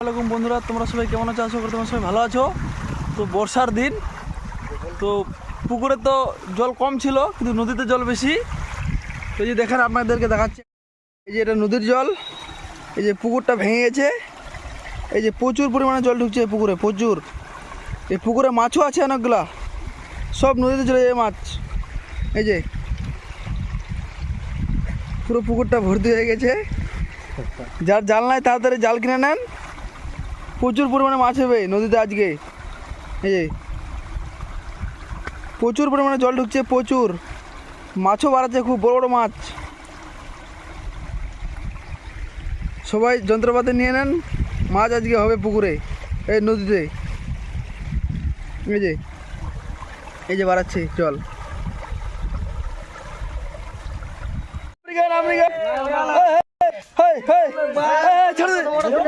আসসালামু আলাইকুম বন্ধুরা, তোমরা সবাই কেমন আছো? আশা করি তোমরা সবাই ভালো আছো। তো বর্ষার দিন, তো পুকুরে তো জল কম ছিল কিন্তু নদীতে জল বেশি। তো এই যে দেখেন, আপনাদেরকে দেখাচ্ছি, এই যে এটা নদীর জল। এই যে পুকুরটা ভেঙে গেছে, এই যে প্রচুর পরিমাণে জল ঢুকছে পুকুরে, প্রচুর। এই পুকুরে মাছও আছে অনেকগুলা, সব নদীতে চলে যায় মাছ। এই যে পুরো পুকুরটা ভর্তি হয়ে গেছে। যার জাল নাই তাড়াতাড়ি জাল কিনে নেন, প্রচুর পরিমাণে মাছ হবে নদীতে আজকে। এই যে প্রচুর পরিমাণে জল ঢুকছে, প্রচুর মাছও বাড়াচ্ছে, খুব বড় বড় মাছ। সবাই যন্ত্রপাতি নিয়ে নেন, মাছ আজকে হবে পুকুরে, এই নদীতে। এই যে বাড়াচ্ছে জল। ছেড়ে দে।